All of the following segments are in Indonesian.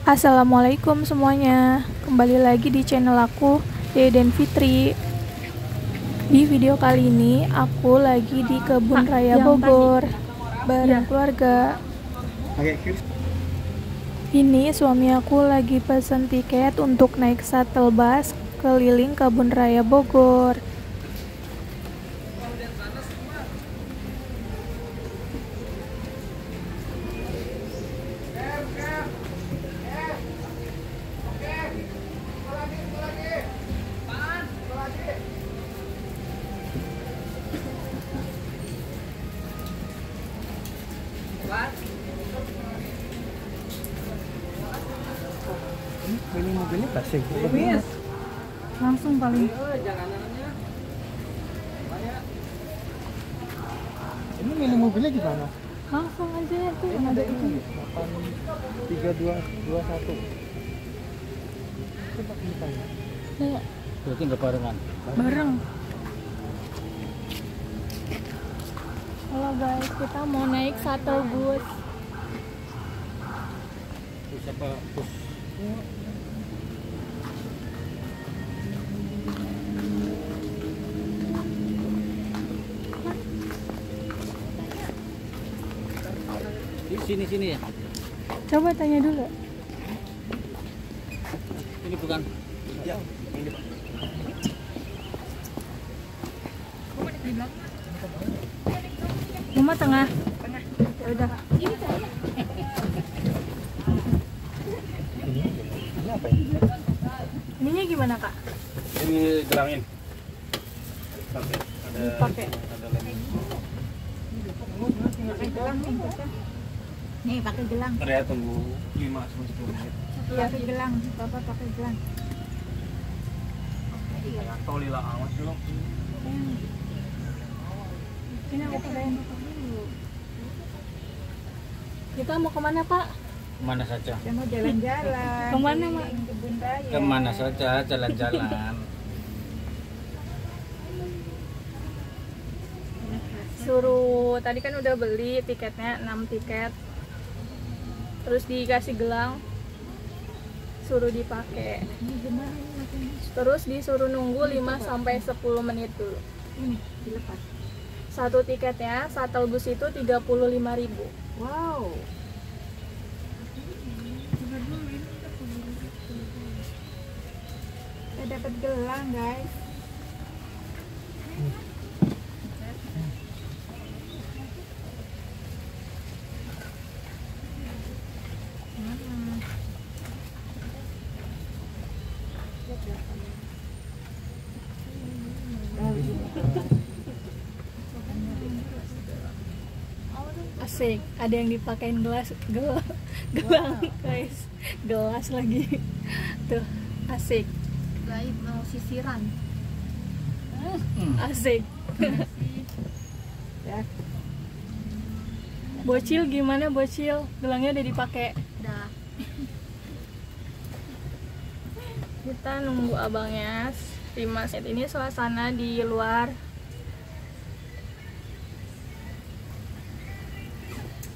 Assalamualaikum semuanya, kembali lagi di channel aku, Deden Fitri. Di video kali ini aku lagi di Kebun Raya Bogor bareng keluarga. Ini suami aku lagi pesen tiket untuk naik shuttle bus keliling Kebun Raya Bogor. Ini mobilnya plastik. Langsung paling. Ini mini mobilnya gimana? Langsung aja ya tuh. Ini ada ini 83221. Coba kita ya. Iya. Berarti nggak barengan? Bareng. Halo guys, kita mau naik shuttle bus. Terus apa? Terus di sini ya? Coba tanya dulu. Ini bukan? Ya, ini. Rumah tengah. Ya udah. Ini apa ini? Ininya gimana, Kak? Ini gelangin. Dipakai. Ada lem. Nih pakai gelang. Ya, tunggu 5 sampai 10 menit. Iya. Pakai gelang. Bapak pakai gelang. Tolila amat dulu. Ini aku pegain dulu. Kita mau kemana, Pak? Kemana saja? Saya mau jalan-jalan. Kemana, Mak? keliling Kebun Raya. Kemana saja jalan-jalan. Suruh, tadi kan udah beli tiketnya 6 tiket. Terus dikasih gelang. Suruh dipakai. Ini gimana ini maksudnya? Terus disuruh nunggu 5 sampai 10 menit dulu. Ini dilepas. Satu tiketnya, shuttle bus itu 35.000. Wow. Saya dapat gelang, guys. Asik, ada yang dipakein gelang guys, gelas lagi tuh, asik, Guys, mau sisiran. asik. Ya, Bocil gimana bocil, gelangnya udah dipakai. dah. Kita nunggu abangnya 5 set. Ini suasana di luar.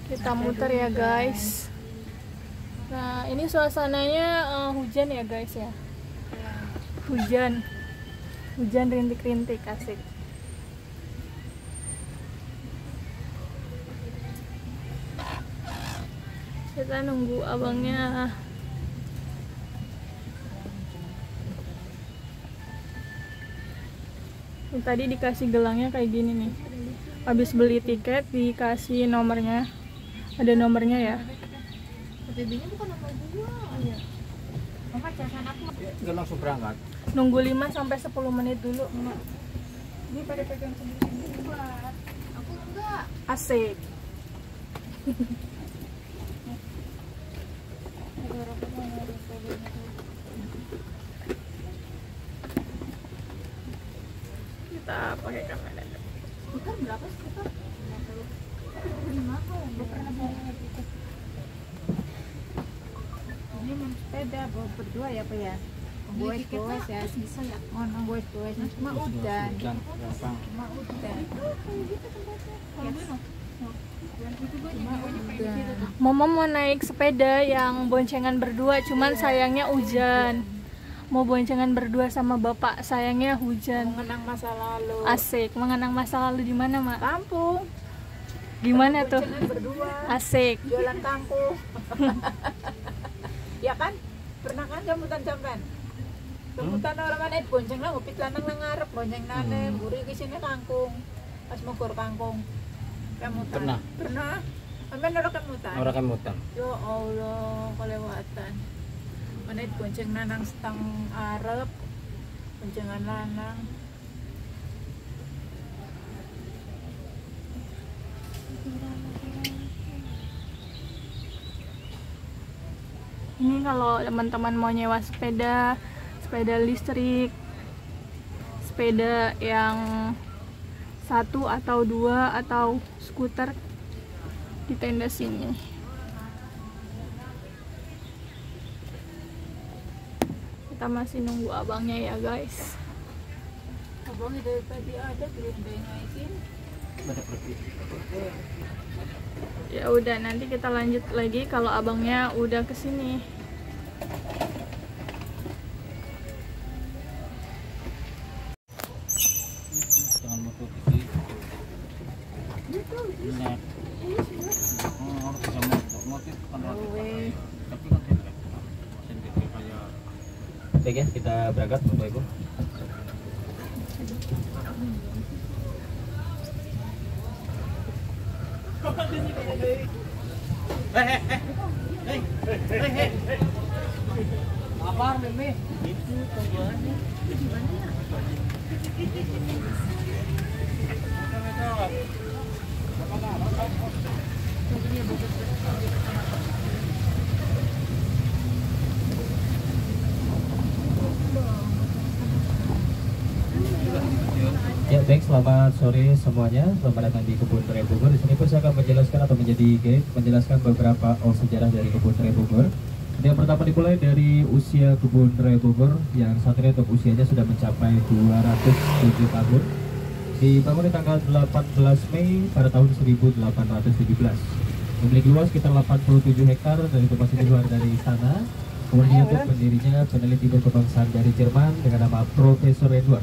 Kita muter ya guys. Nah ini suasananya hujan ya guys ya. Hujan rintik-rintik, asik. Kita nunggu abangnya. Ini tadi dikasih gelangnya kayak gini nih. Habis beli tiket dikasih nomornya. Ada nomornya ya. PBB-nya bukan nomor gua. Iya. Mama casan aku. Nggak langsung berangkat. Nunggu 5 sampai 10 menit dulu. Ini pada pegang sendiri-sendiri buat. Aku enggak. Asik. Kita pakai kamera. Bukan berapa sih kita? 50. Gua pernah bawa gitu. Ini main sepeda bawa berdua ya, Pak ya? Boys ya. Bisa ya. Oh, boys. Cuma udan. Hujan, gampang. Cuma udan. Kalau gitu tempatnya. Kalau gitu, Cuma Mama mau naik sepeda yang boncengan berdua, cuman sayangnya hujan. Mau boncengan berdua sama bapak, sayangnya hujan. Mengenang masa lalu. Asik, mengenang masa lalu di mana, Mak? Kampung. Gimana tuh? Boncengan berdua. Asik. Jualan kangkung. Ya kan? Pernah kan sambutan sampean? Sambutan orang mana bonceng lah ngupit lanang nang ngarep bonceng nane buri ke sini kangkung. Pas mukur kangkung. Kemutan. Pernah. Sampean ora kemutan. Orang kemutan. Ya Allah, kelewatan. Mana bonceng nanang setang arep. Boncengan lanang. Ini kalau teman-teman mau nyewa sepeda, sepeda listrik, sepeda yang 1 atau 2 atau skuter di tenda sini. Kita masih nunggu abangnya ya guys. Abang dari tadi ada belum bengekin. Ya udah, nanti kita lanjut lagi kalau abangnya udah kesini. Jangan motor di ini. Oh, harus bisa motor kan tapi kan tidak. Sendiri kayak. Oke ya, kita berangkat Bapak Ibu. Apa Mimi? Itu tujuannya di mana ya? Ya baik, selamat sore semuanya. Selamat datang di Kebun Raya Bogor. Di sini pun saya akan menjelaskan atau menjadi guide, menjelaskan beberapa sejarah dari Kebun Raya Bogor. Yang pertama dimulai dari usia Kebun Raya Bogor yang saat ini untuk usianya sudah mencapai 207 tahun. Dibangun di tanggal 18 Mei pada tahun 1817. Memiliki luas sekitar 87 hektar dan itu masih keluar dari sana. Kemudian untuk pendirinya peneliti berkebangsaan dari Jerman dengan nama Profesor Edward.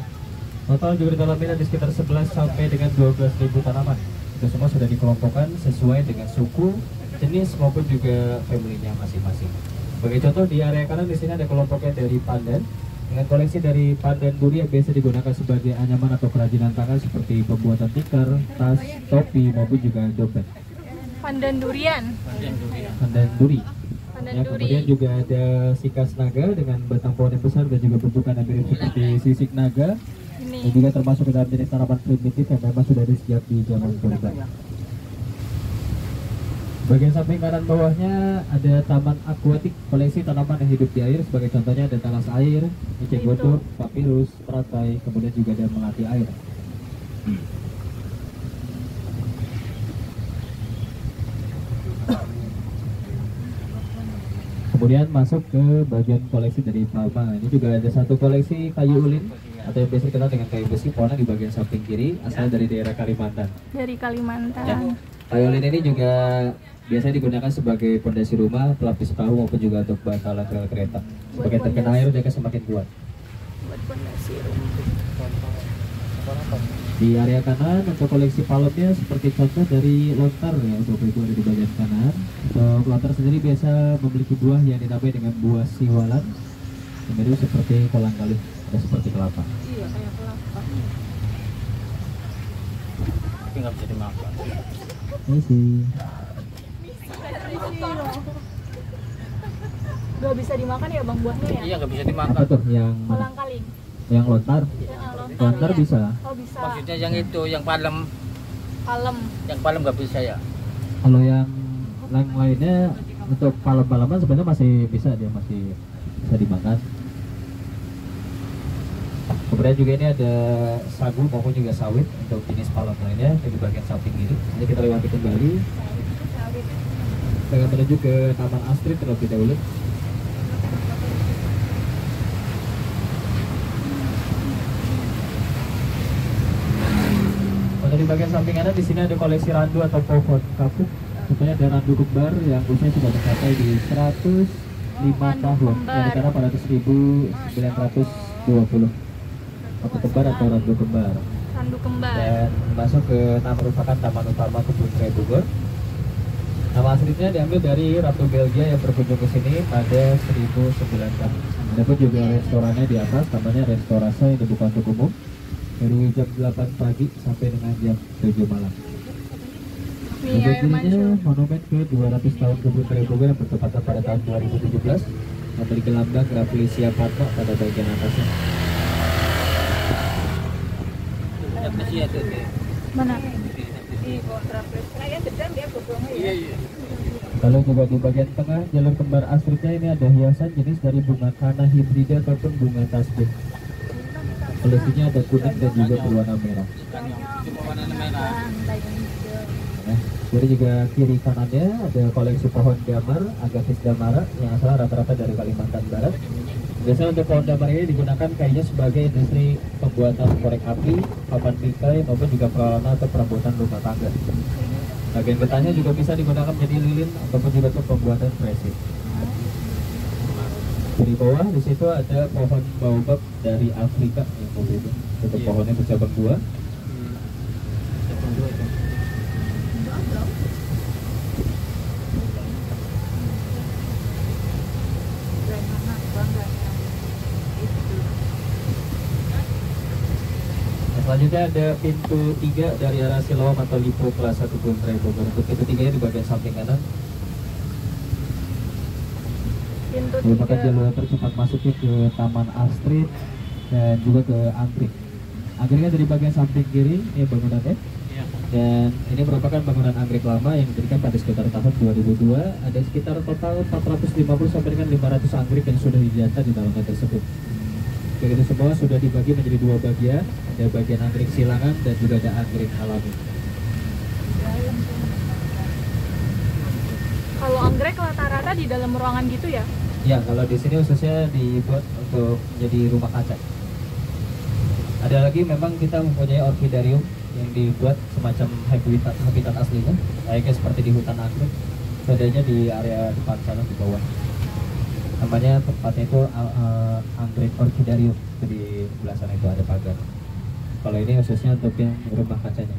Total juga di dalamnya ada sekitar 11 sampai dengan 12.000 tanaman. Itu semua sudah dikelompokkan sesuai dengan suku, jenis maupun juga family-nya masing-masing. Sebagai contoh di area kanan di sini ada kelompoknya dari pandan dengan koleksi dari pandan duri yang biasa digunakan sebagai anyaman atau kerajinan tangan seperti pembuatan tikar, tas, topi maupun juga dompet. Pandan durian. Pandan duri. Pandan Ya, duri. kemudian juga ada sikas naga dengan batang pohon yang besar dan juga bentukan yang mirip seperti sisik naga. Ini. Dan juga termasuk ke dalam jenis tanaman primitif yang memang sudah ada sejak di zaman purba. Bagian samping kanan bawahnya ada taman akuatik, koleksi tanaman yang hidup di air. Sebagai contohnya ada talas air, eceng gondok, papirus, teratai, kemudian juga ada melati air. Kemudian masuk ke bagian koleksi dari palma. Ini juga ada satu koleksi kayu ulin atau yang biasa dikenal dengan kayu besi, pohonnya di bagian samping kiri, asalnya dari daerah Kalimantan. Dari Kalimantan. Ya. Kayu ulin ini juga biasanya digunakan sebagai pondasi rumah, pelapis perahu maupun juga untuk bakalan rel kereta. Semakin terkena air, dia akan semakin kuat. Buat pondasi rumah. Di area kanan untuk koleksi palemnya seperti contoh dari lontar ya, untuk itu ada di bagian kanan. Untuk lontar sendiri biasa memiliki buah yang dinamai dengan buah siwalan, yang mirip seperti kolang kaling atau seperti kelapa. Iya, kayak kelapa. Tapi nggak bisa dimakan. Ini sih. Gak bisa dimakan ya bang buahnya ya? Iya nggak bisa dimakan. Apa tuh yang Kolang kaling. yang lontar? Lontar ya? bisa. Oh bisa. Maksudnya yang itu yang palem, Palem. yang palem nggak bisa ya? Kalau yang lainnya untuk palem-paleman sebenarnya masih bisa, dia masih bisa dimakan. Kemudian juga ini ada sagu maupun juga sawit untuk jenis palem lainnya di bagian samping kiri. Ini kita lewati kembali. Kita menuju ke Taman Astrid terlebih dahulu. Untuk di bagian samping kanan di sini ada koleksi randu atau pohon kapuk Contohnya ada randu kembar yang usianya sudah mencapai di 105 tahun. Yang ditanam pada 1920. Randu kembar atau randu kembar. Randu kembar. Dan masuk ke merupakan taman utama Kebun Raya Bogor. Nama aslinya diambil dari Ratu Belgia yang berkunjung ke sini pada 1009. Ada pun juga restorannya di atas, namanya Restorase yang dibuka untuk umum dari jam 8 pagi sampai dengan jam 7 malam. Berdirinya monumen ke 200 tahun Kebun Raya Bogor yang bertepatan pada tahun 2017 memiliki lambang Rafflesia Padma pada bagian atasnya. Mana? Lalu juga di bagian tengah jalur kembar aslinya ini ada hiasan jenis dari bunga kana hibrida ataupun bunga tasbih. Kolesinya ada kuning dan juga berwarna merah. Nah, jadi juga kiri kanannya ada koleksi pohon damar agathis damara yang asalnya rata-rata dari Kalimantan Barat. Biasanya untuk pohon damar ini digunakan kayaknya sebagai industri pembuatan korek api, papan bingkai maupun juga peralatan atau perabotan rumah tangga. Bagian getahnya juga bisa digunakan menjadi lilin ataupun juga untuk pembuatan resin. Di bawah di situ ada pohon baobab dari Afrika yang berbeda. Untuk pohonnya bercabang dua. Selanjutnya ada pintu 3 dari arah Siloam atau Lipo Plaza Kebun Raya Bogor. Untuk pintu 3 di bagian samping kanan. Pintu Merupakan 3. jalur tercepat masuknya ke Taman Astrid dan juga ke Anggrek. Anggreknya dari bagian samping kiri, ini bangunannya. Dan ini merupakan bangunan anggrek lama yang didirikan pada sekitar tahun 2002. Ada sekitar total 450 sampai dengan 500 anggrek yang sudah didata di dalamnya tersebut. Begitu semua sudah dibagi menjadi dua bagian. Ada bagian anggrek silangan dan juga ada anggrek alami. Kalau anggrek rata-rata di dalam ruangan gitu ya? Ya, kalau di sini khususnya dibuat untuk jadi rumah kaca. Ada lagi memang kita mempunyai orkidarium yang dibuat semacam habitat aslinya, kayaknya seperti di hutan anggrek. Adanya di area depan sana di bawah. Namanya tempatnya itu anggrek orkidarium. Di sebelah sana itu ada pagar. Kalau ini khususnya untuk yang rumah kacanya.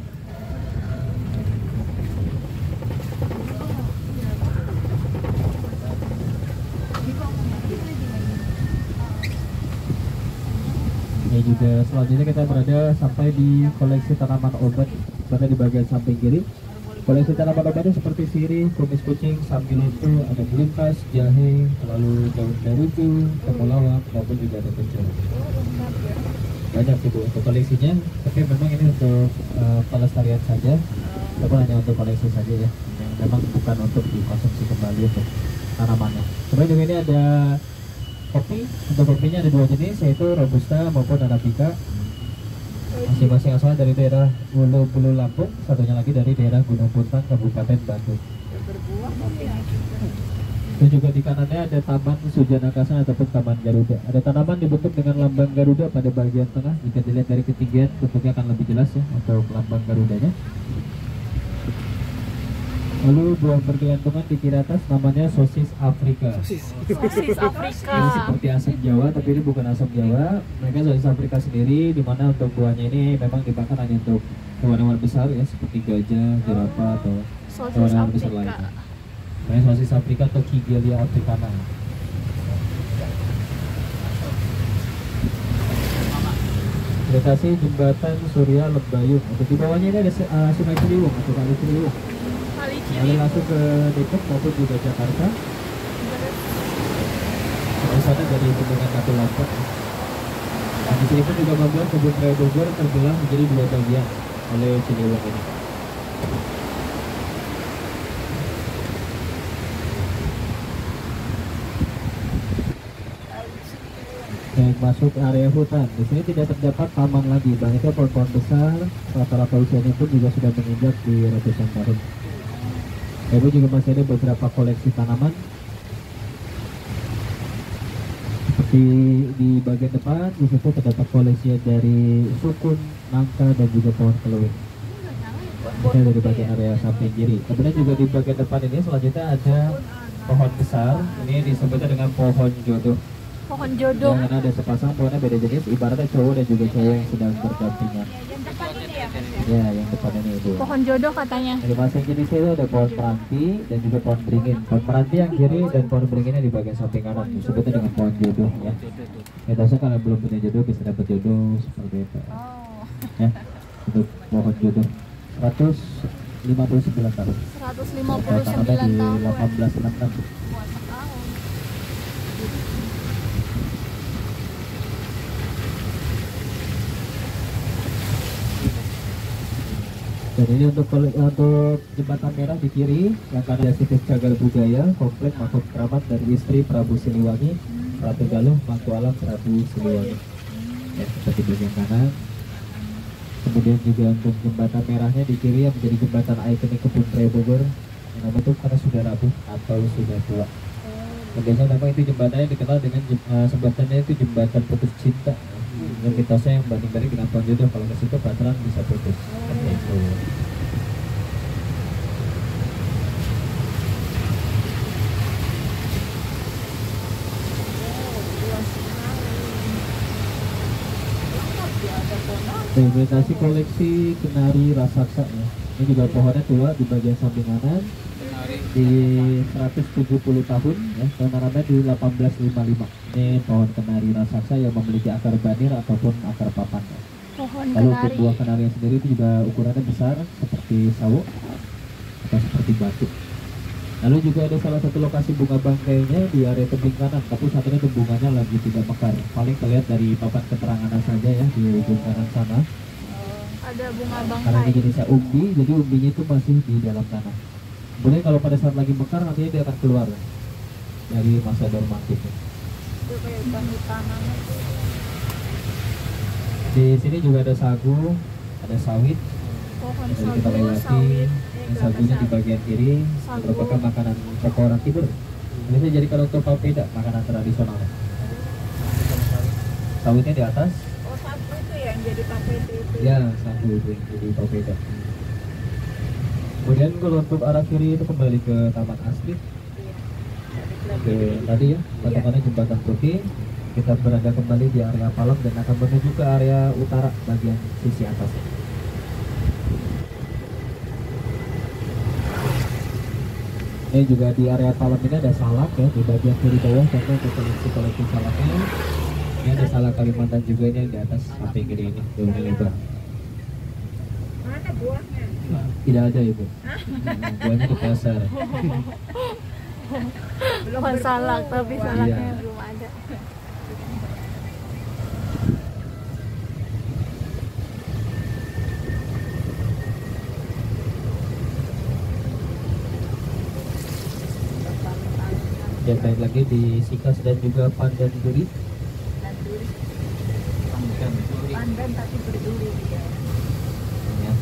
Ini juga selanjutnya kita berada sampai di koleksi tanaman obat berada di bagian samping kiri. Koleksi tanaman obatnya seperti sirih, kumis kucing, sambiloto, ada belungkas, jahe, lalu daun daruju, temulawak, maupun juga ada kencur. Banyak sih Bu untuk koleksinya, tapi memang ini untuk pelestarian saja, ataupun hanya untuk koleksi saja ya, yang memang bukan untuk dikonsumsi kembali untuk tanamannya. Kemudian juga ini ada kopi. Untuk kopinya ada dua jenis, yaitu Robusta maupun Arabica. Masing-masing asalnya dari daerah Bulu Lampung, satunya lagi dari daerah Gunung Puntang, Kabupaten Bandung. Dan juga di kanannya ada Taman Sujanakasa ataupun Taman Garuda. Ada tanaman dibentuk dengan lambang Garuda pada bagian tengah. Jika dilihat dari ketinggian, bentuknya akan lebih jelas ya untuk lambang Garudanya. Lalu buah bergelantungan di kiri atas namanya sosis Afrika. Sosis Afrika. Ini seperti asam Jawa, tapi ini bukan asam Jawa. Mereka sosis Afrika sendiri, dimana untuk buahnya ini memang dimakan hanya untuk hewan-hewan besar ya, seperti gajah, jerapah atau hewan-hewan besar lainnya. Namanya sosis Afrika atau Kigelia africana. Lokasi jembatan Surya Lembayung. Untuk di bawahnya ini ada Sungai Ciliwung atau Kali Ciliwung. Lalu langsung ke Depok maupun juga Jakarta. Di sana dari Bendungan Katulampa. Nah, di sini pun juga membuat Kebun Raya Bogor terbelah menjadi dua bagian oleh Ciliwung ini. Dan masuk area hutan. Di sini tidak terdapat taman lagi. Banyaknya pohon-pohon besar. Rata-rata usianya pun juga sudah menginjak di ratusan tahun. Ibu juga masih ada beberapa koleksi tanaman. Seperti di bagian depan, di situ terdapat koleksi dari sukun, nangka, dan juga pohon keluing. Ini ada di bagian area samping kiri. Kemudian juga di bagian depan ini selanjutnya ada pohon besar. Ini disebutnya dengan pohon jodoh. Pohon jodoh. Ya, karena ada sepasang pohonnya beda jenis, ibaratnya cowok dan juga cewek yang sedang berdampingan. Yang depan ini ya Mas ya? Ya, yang depan ini ibu. Pohon jodoh katanya. Di masing jenis itu ada pohon meranti dan juga pohon beringin. Pohon meranti yang kiri dan pohon beringinnya di bagian samping kanan. Disebutnya dengan pohon jodoh ya. Biasanya kalau belum punya jodoh bisa dapat jodoh seperti itu. Oh. Ya, untuk pohon jodoh 159 tahun. 159 Tanamnya di tahun. 1866. Dan ini untuk jembatan merah di kiri yang ada situs cagar budaya komplek makhluk keramat dari istri Prabu Siliwangi, Ratu Galuh, Mangku Alam Prabu Siliwangi. Ya, seperti bagian kanan. Kemudian juga untuk jembatan merahnya di kiri yang menjadi jembatan ikonik Kebun Raya Bogor. Yang nama itu karena sudah rapuh atau sudah tua. Dan biasanya nama itu jembatannya dikenal dengan sebutannya itu jembatan putus cinta. Yang mitosnya yang banding-banding dengan pohon jodoh, kalau ke situ pacaran bisa putus. Seperti itu. Implementasi koleksi kenari raksasa ya. Ini juga pohonnya tua di bagian samping kanan di 170 tahun ya, dan namanya di 1855. Ini pohon kenari raksasa yang memiliki akar banir ataupun akar papan ya. Pohon Lalu untuk kenari. buah kenari sendiri itu juga ukurannya besar seperti sawo atau seperti batu. Lalu juga ada salah satu lokasi bunga bangkainya di area tebing kanan, tapi saat ini tuh bunganya lagi tidak mekar. Paling terlihat dari papan keterangan saja ya di ujung kanan sana. Ada bunga Karena ini bangkai. jenisnya umbi, jadi umbinya itu masih di dalam tanah. Kemudian kalau pada saat lagi mekar nantinya dia akan keluar dari masa dormantifnya. Itu kayak hutan hutanan itu. Di sini juga ada sagu, ada sawit. Pohon Jadi kita sagu, lewati sawit. sagunya di bagian kiri, Sagu. merupakan makanan toko orang timur. Ini saya jadikan untuk papeda, makanan tradisional. Sawitnya di atas, Oh sapu itu yang jadi tapete itu. ya sagu itu yang jadi papeda. Kemudian kalau untuk arah kiri itu kembali ke taman asli. Oke, tadi ya, patungannya jembatan Putih. Kita berada kembali di area Palem dan akan menuju ke area utara bagian sisi atas. Ini juga di area Palem ini ada salak ya di bagian kiri bawah, contoh untuk koleksi salaknya. Ini ada salak Kalimantan juga ini yang di atas samping kiri ini, daunnya lebar. Mana buahnya? Tidak ada ibu. Buahnya di pasar. Pohon salak, tapi salaknya Iya. belum ada. Yang lain lagi di Sikas dan juga Pandan Duri. Dan duri. Pandan tapi berduri dia. Ya,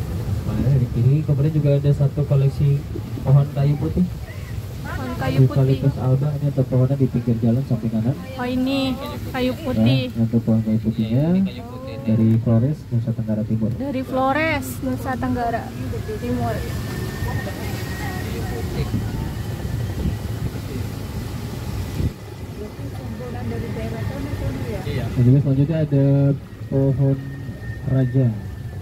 mana di kiri. Kemudian juga ada satu koleksi pohon kayu putih. Pohon kayu putih. Eucalyptus alba, ini ada pohonnya di pinggir jalan samping kanan. Oh ini kayu Ya, putih. untuk pohon kayu putihnya dari Flores, Nusa Tenggara Timur. Dari Flores, Nusa Tenggara Timur. Kumpulan dari daerah sana ya. Dan juga selanjutnya ada pohon raja.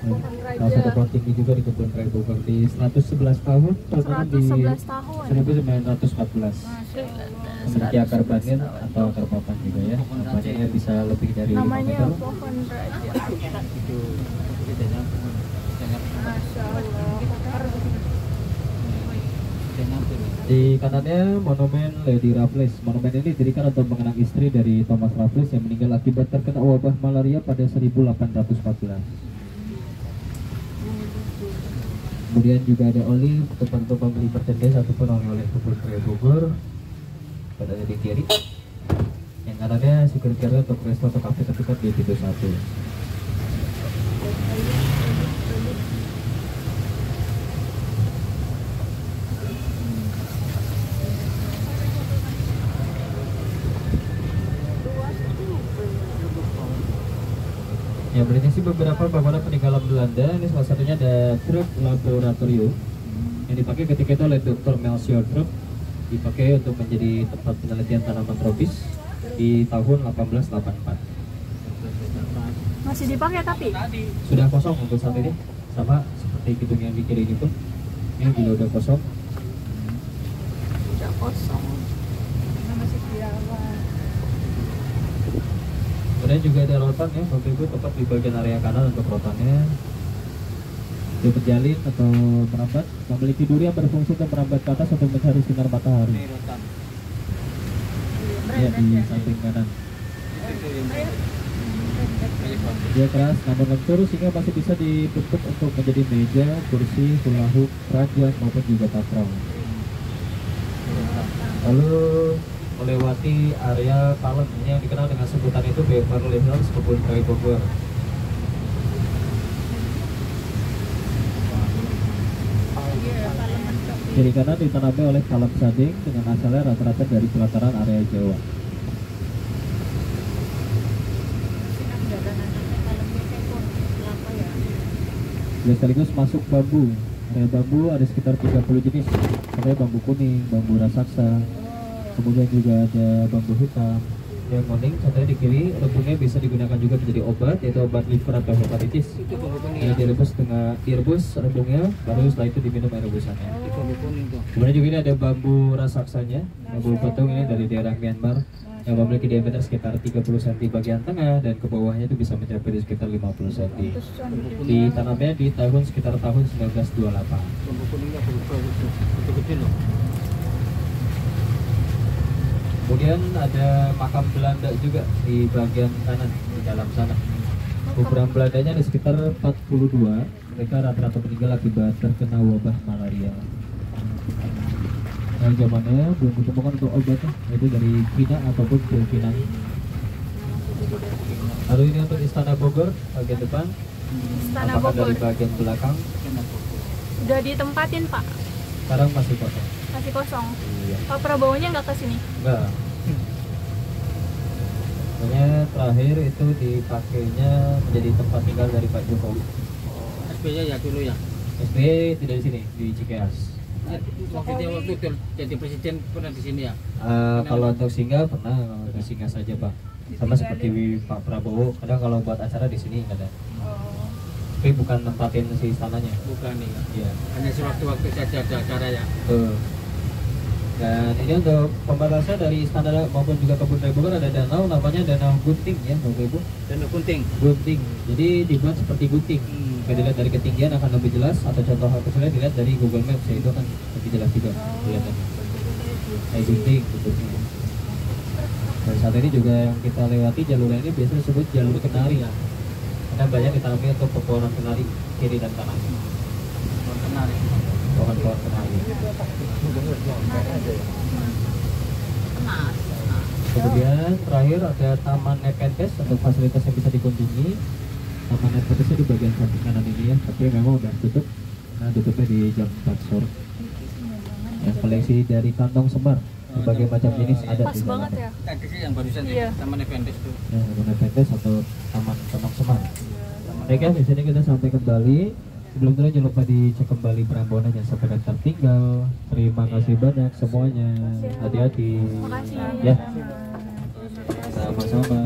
Pohon Salah satu raja. pohon tinggi juga di Kebun Raya Bogor di 111 tahun, tahun di 111 tahun. 1914. Memiliki akar banir atau akar papan juga ya. Papannya bisa lebih dari 5 Namanya meter. pohon raja. Masya Allah. Di kanannya monumen Lady Raffles. Monumen ini didirikan untuk mengenang istri dari Thomas Raffles yang meninggal akibat terkena wabah malaria pada 1814. Kemudian juga ada olive untuk pembeli merchandise ataupun oleh-oleh Kebun Raya Bogor. Pada di kiri. Yang kanannya security area untuk resto atau kafe terdekat di pintu 1. Ya berarti sih beberapa bangunan peninggalan Belanda. Ini salah satunya ada Krupp Laboratorium yang dipakai ketika itu oleh Dr. Melchior Krupp, dipakai untuk menjadi tempat penelitian tanaman tropis di tahun 1884. Masih dipakai tapi Sudah kosong untuk saat ini, sama seperti gedung yang di kiri itu. Ini juga udah kosong. udah kosong. Masih dirawat. Kemudian juga ada rotan ya, Bapak Ibu, tepat di bagian area kanan untuk rotannya. Dia berjalin atau merambat, memiliki duri yang berfungsi untuk merambat ke atas untuk mencari sinar matahari. Ya, di samping kanan. Dia keras namun lentur sehingga masih bisa dibentuk untuk menjadi meja, kursi, hula hoop, ranjang maupun juga takraw. Lalu melewati area palem ini yang dikenal dengan sebutan itu Beverly Hills Kebun Raya Bogor. Kiri kanan ditanami oleh palem sading dengan asalnya rata-rata dari pelataran area Jawa. Ya, sekaligus masuk bambu. Area bambu ada sekitar 30 jenis. Ada bambu kuning, bambu raksasa, kemudian juga ada bambu hitam. Yang kuning, contohnya di kiri, rebungnya bisa digunakan juga menjadi obat, yaitu obat liver atau hepatitis. Ini direbus rebungnya, baru setelah itu diminum air rebusannya. Kemudian juga ini ada bambu raksasanya, bambu petung ini dari daerah Myanmar, yang memiliki diameter sekitar 30 cm bagian tengah dan ke bawahnya itu bisa mencapai di sekitar 50 cm. Ditanamnya di tahun sekitar tahun 1928. Kemudian ada makam Belanda juga di bagian kanan di dalam sana. Ukuran Belandanya ada sekitar 42. Mereka rata-rata meninggal akibat terkena wabah malaria. Nah, zamannya belum ditemukan untuk obatnya, yaitu dari Cina ataupun Filipina. Lalu ini untuk Istana Bogor bagian depan. Istana Apakah Bogor dari bagian belakang? udah ditempatin Pak, Sekarang masih kosong. masih kosong. Iya. Pak Prabowo-nya nggak ke sini. Enggak. Pokoknya terakhir itu dipakainya menjadi tempat tinggal dari Pak Jokowi. SBY ya dulu ya. SBY tidak di sini, di Cikeas. Waktu dia jadi presiden pernah di sini ya. Kalau untuk singgah pernah, kalau untuk singgah saja Pak. Sama seperti Pak Prabowo, kadang kalau buat acara di sini nggak ada. Tapi bukan nempatin si istananya. Bukan nih. Iya. Hanya sewaktu-waktu saja ada acara ya. Tuh. Dan ini untuk pembatasan dari istana maupun juga kebun raya Bogor ada danau namanya Danau Gunting ya Bapak Ibu. Danau Gunting. Gunting. Jadi dibuat seperti gunting. Kalau dilihat dari ketinggian akan lebih jelas, atau contoh hal kecilnya dilihat dari Google Maps ya, itu akan lebih jelas juga kelihatannya. Kayak gunting bentuknya. Dan saat ini juga yang kita lewati jalurnya ini biasanya disebut jalur kenari ya. Karena banyak ditanami untuk pepohonan kenari kiri dan kanan. Kenari. Pohon-pohon kenari. Kemudian terakhir ada Taman Nepenthes untuk fasilitas yang bisa dikunjungi. Taman Nepenthes di bagian samping kanan ini ya, tapi memang udah tutup. Nah, tutupnya di jam 4 sore. Yang koleksi dari kantong semar, berbagai macam jenis ada Pas di dalam. banget ya. Tadi sih yang barusan Iya. Taman Nepenthes tuh. Ya, Taman Nepenthes atau Taman Kantong Semar. Oke, di sini kita sampai kembali. Sebelum itu jangan lupa dicek kembali perambonannya sampai daftar tinggal. Terima kasih banyak semuanya. Hati-hati. Makasih. Ya. Sama-sama.